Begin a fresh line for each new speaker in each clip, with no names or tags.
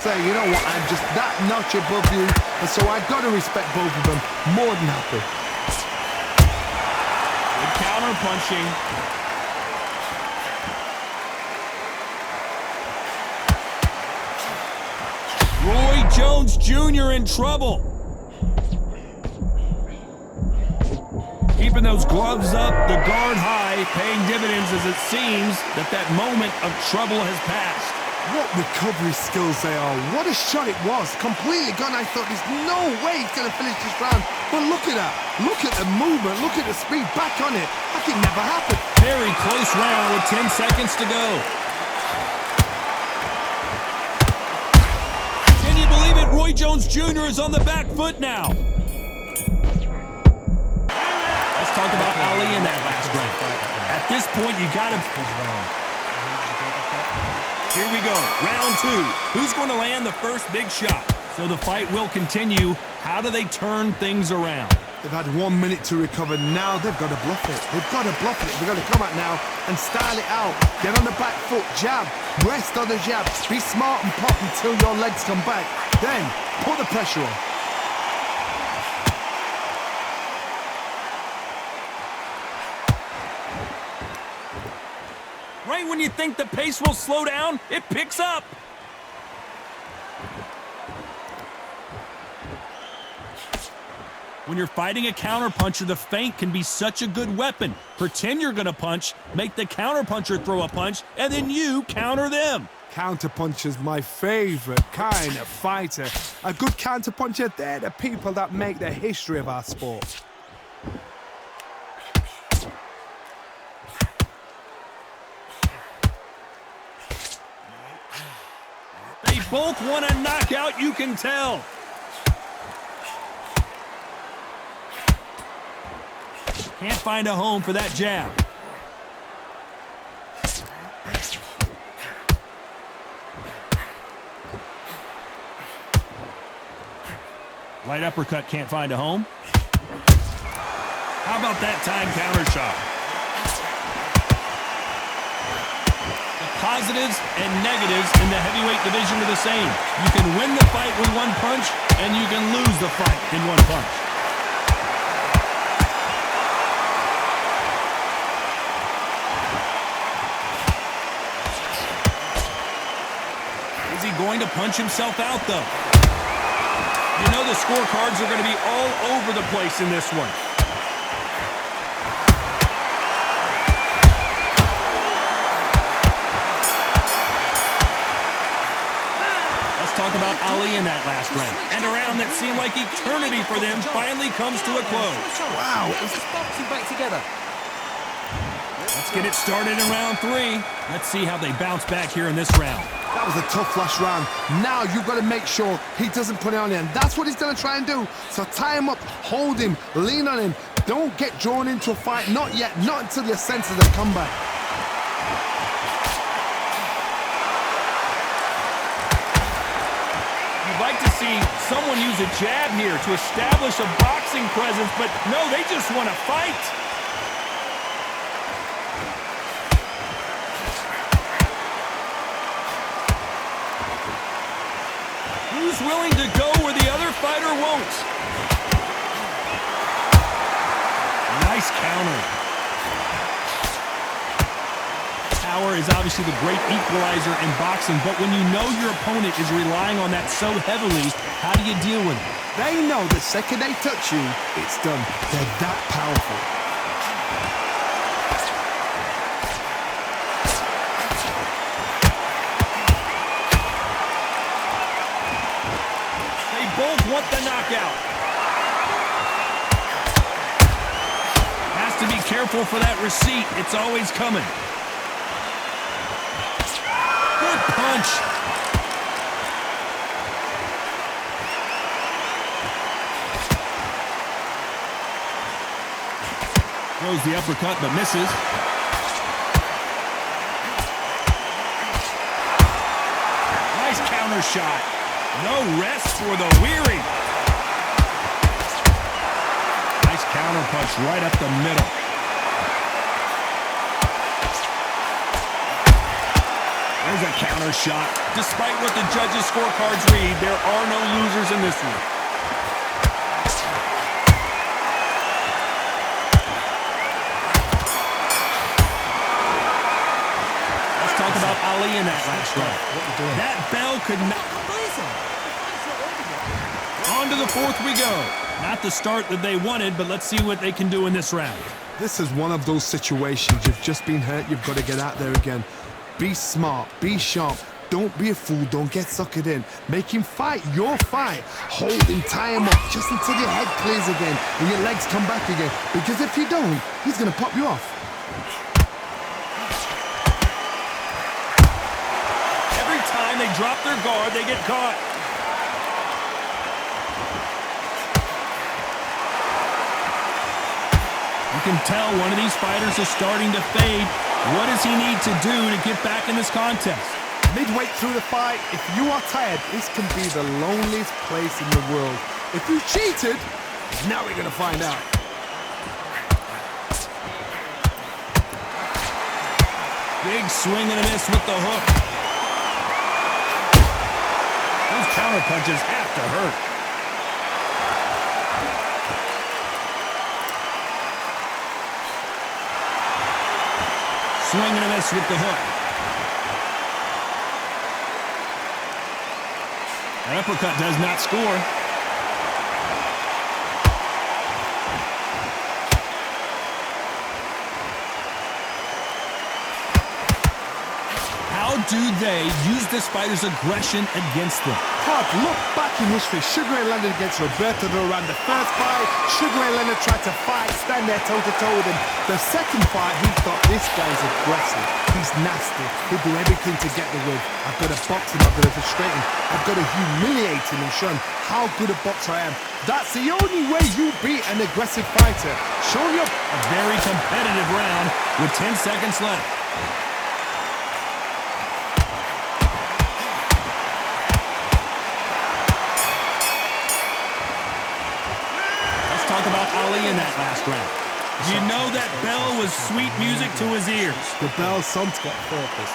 Say, you know what, I'm just that notch above you, and so I've got to respect both of them more than happy.
Good counter punching. Roy Jones Jr. in trouble. Keeping those gloves up, the guard high, paying dividends as it seems that moment of trouble has passed.
What recovery skills they are. What a shot it was. Completely gone. I thought there's no way he's going to finish this round. But look at that. Look at the movement. Look at the speed. Back on it. Like it never happened.
Very close round with 10 seconds to go. Can you believe it? Roy Jones Jr. is on the back foot now. Let's talk about Ali in that last round. At this point, you got to... Here we go, round two. Who's going to land the first big shot? So the fight will continue. How do they turn things around?
They've had 1 minute to recover. Now they've got to bluff it. They've got to bluff it. They've got to come out now and style it out. Get on the back foot, jab, rest on the jab. Be smart and pop until your legs come back. Then put the pressure on.
Right when you think the pace will slow down, it picks up. When you're fighting a counterpuncher, the feint can be such a good weapon. Pretend you're going to punch, make the counterpuncher throw a punch, and then you counter them.
Counterpuncher's my favorite kind of fighter. A good counterpuncher, they're the people that make the history of our sport.
They both want a knockout, you can tell. Can't find a home for that jab. Light uppercut can't find a home. How about that time counter shot? Positives and negatives in the heavyweight division are the same. You can win the fight with one punch, and you can lose the fight in one punch. Is he going to punch himself out, though? You know the scorecards are going to be all over the place in this one. Talk about Ali in that last round. And a round that seemed like eternity for them finally comes to a close.
Wow, is this boxing back together?
Let's get it started in round three. Let's see how they bounce back here in this round.
That was a tough last round. Now you've got to make sure he doesn't put it on him. That's what he's going to try and do. So tie him up, hold him, lean on him. Don't get drawn into a fight. Not yet. Not until your senses have come back.
Like to see someone use a jab here to establish a boxing presence, but no, they just want to fight. Who's willing to go where the other fighter won't? Nice counter. Power is obviously the great equalizer in boxing, but when you know your opponent is relying on that so heavily, how do you deal with it?
They know the second they touch you, it's done. They're that powerful.
They both want the knockout. Has to be careful for that receipt. It's always coming. Punch. Throws the uppercut but misses. Nice counter shot. No rest for the weary. Nice counter punch right up the middle. There's a counter shot. Despite what the judges' scorecards read, there are no losers in this one. Let's talk about Ali in that last round. That bell could not... On to the fourth we go. Not the start that they wanted, but let's see what they can do in this round.
This is one of those situations. You've just been hurt. You've got to get out there again. Be smart. Be sharp. Don't be a fool. Don't get suckered in. Make him fight your fight. Hold him, tie him up just until your head clears again and your legs come back again. Because if you don't, he's going to pop you off.
Every time they drop their guard, they get caught. You can tell one of these fighters is starting to fade. What does he need to do to get back in this contest?
Midway through the fight, if you are tired, this can be the loneliest place in the world. If you cheated, now we're going to find out.
Big swing and a miss with the hook. Those counter punches have to hurt. Swing and a miss with the hook. That uppercut does not score. How do they use this fighter's aggression against them?
Hard, look back in history. Sugar Ray Leonard against Roberto Duran. The first fight, Sugar Ray Leonard tried to fight, stand there toe-to-toe with him. The second fight, he thought, this guy's aggressive. He's nasty. He'll do everything to get the win. I've got to box him. I've got to frustrate him. I've got to humiliate him and show him how good a boxer I am. That's the only way you beat an aggressive fighter. Show him
A very competitive round with 10 seconds left. Talk about Ali in that last round. You know that bell was sweet music to his ears.
the bell, son's got purpose.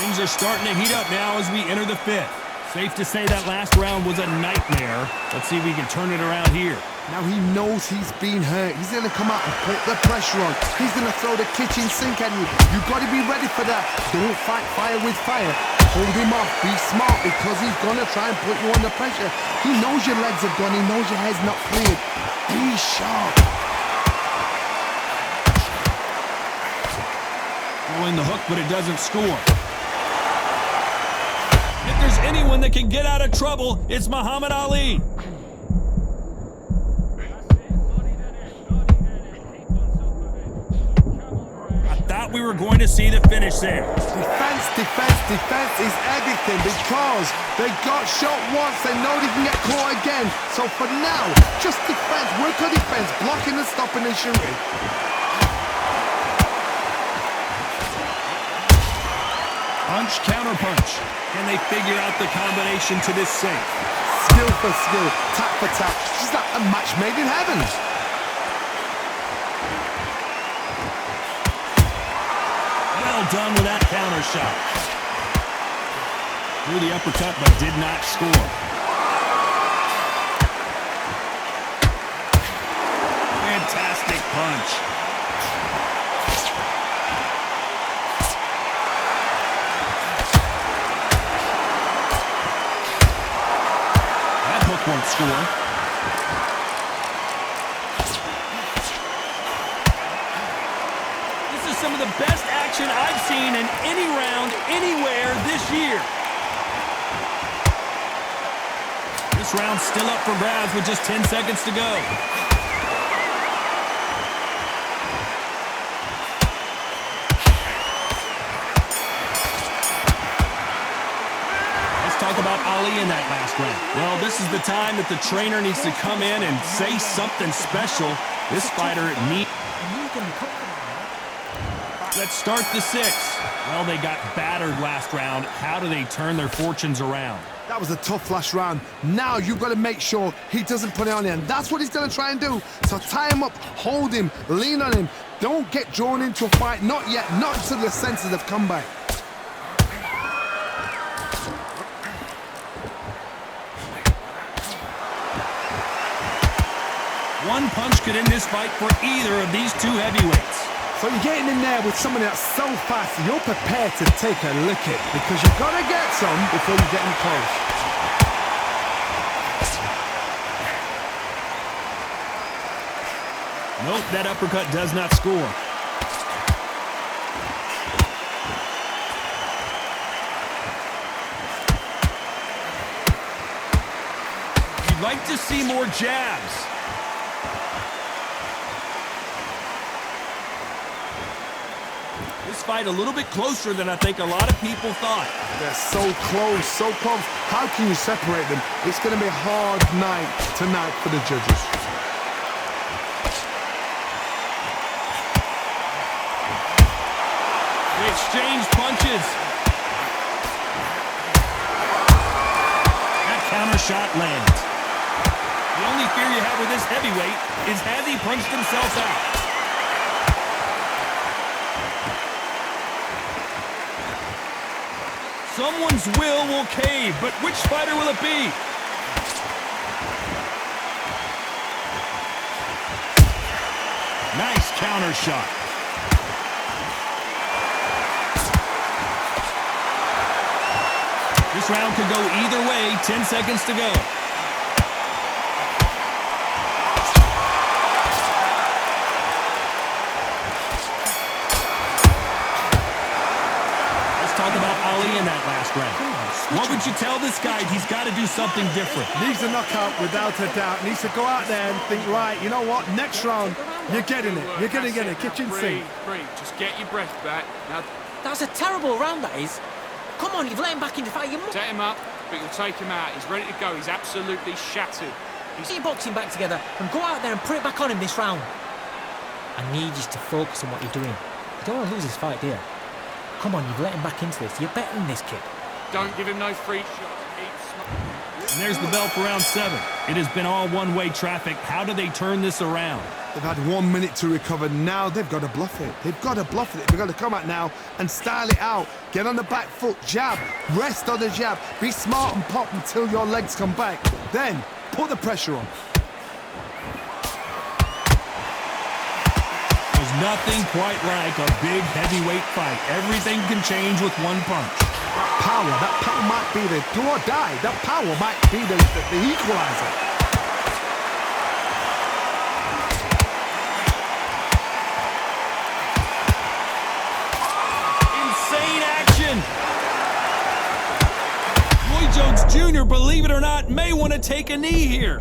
Things are starting to heat up now as we enter the fifth. Safe to say that last round was a nightmare. Let's see if we can turn it around here.
Now he knows he's been hurt. He's going to come out and put the pressure on. He's going to throw the kitchen sink at you. You've got to be ready for that. Don't fight fire with fire. Hold him off. Be smart because he's going to try and put you under pressure. He knows your legs are gone. He knows your head's not cleared. Be sharp.
Throwing the hook, but it doesn't score. If there's anyone that can get out of trouble, it's Muhammad Ali. Thought we were going to see the finish there.
Defense, defense, defense is everything because they got shot once. They know they can get caught again. So for now, just defense. Work on defense. Blocking and stopping and shooting.
Punch, counter punch. Can they figure out the combination to this safe?
Skill for skill. Tap for tap. It's like a match made in heaven.
Well done with that counter shot. Threw the uppercut, but did not score. Fantastic punch. That hook won't score. Some of the best action I've seen in any round, anywhere this year. This round's still up for grabs with just 10 seconds to go. Let's talk about Ali in that last round. Well, this is the time that the trainer needs to come in and say something special. This fighter needs... Let's start the sixth. Well, they got battered last round. How do they turn their fortunes around?
That was a tough last round. Now you've got to make sure he doesn't put it on him. That's what he's going to try and do. So tie him up, hold him, lean on him. Don't get drawn into a fight. Not yet. Not until the senses have come back.
One punch could end this fight for either of these two heavyweights.
So you're getting in there with somebody that's so fast, you're prepared to take a licking because you've got to get some before you get in close.
Nope, that uppercut does not score. You'd like to see more jabs. This fight a little bit closer than I think a lot of people thought.
They're so close, so close. How can you separate them? It's going to be a hard night tonight for the judges.
They exchange punches. That counter shot lands. The only fear you have with this heavyweight is has he punched himself out? Someone's will cave, but which fighter will it be? Nice counter shot. This round could go either way. 10 seconds to go. Talk about Ali in that last round. What would you tell this guy? He's got to do something different.
Needs a knockout without a doubt. Needs to go out there and think, right, you know what? Next round, you're getting it. You're going to get it. Kitchen sink.
Breathe. Just get your breath back. Now,
That's a terrible round, that is. Come on, you've let him back in the fight. You must
set him up, but you'll take him out. He's ready to go. He's absolutely shattered.
get your boxing back together and go out there and put it back on him this round. I need you to focus on what you're doing. You don't want to lose this fight, do you? Come on, you've let him back into this. You're better than this kid.
Don't give him no free shots.
And there's the bell for round 7. It has been all one-way traffic. How do they turn this around?
They've had 1 minute to recover. Now they've got to bluff it. They've got to bluff it. They've got to come out now and style it out. Get on the back foot, jab, rest on the jab. Be smart and pop until your legs come back. Then put the pressure on.
There's nothing quite like a big heavyweight fight. Everything can change with one punch.
That power might be the do or die. That power might be the equalizer.
Insane action! Roy Jones Jr., believe it or not, may want to take a knee here.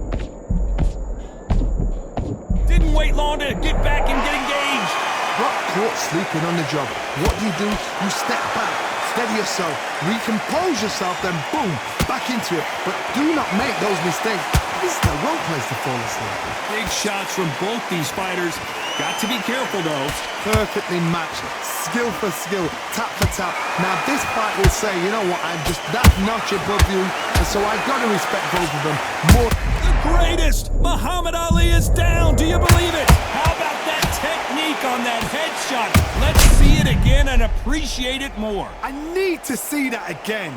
Didn't wait long to get back and get engaged.
Got caught sleeping on the job. What do? You step back, steady yourself, recompose yourself, then boom, back into it. But do not make those mistakes. This is the wrong place to fall asleep.
Big shots from both these fighters. Got to be careful, though.
Perfectly matched, skill for skill, tap for tap. Now this fight will say, you know what, I'm just that notch above you, and so I've got to respect both of them more.
The greatest! Muhammad Ali is down. Do you believe it? How about that technique on that headshot? Let's see it again and appreciate it more.
I need to see that again.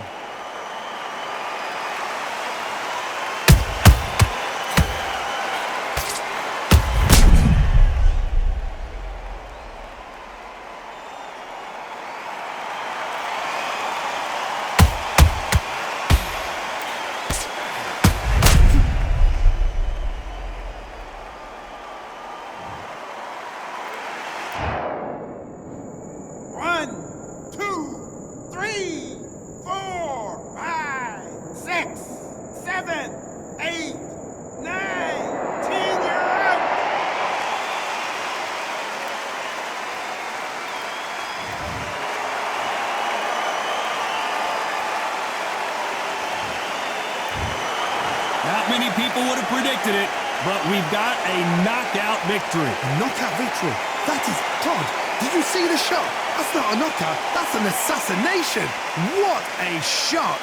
Not many people would have predicted it, but we've got a knockout victory.
A knockout victory? That is Todd. Did you see the shot? That's not a knockout. That's an assassination. What a shot.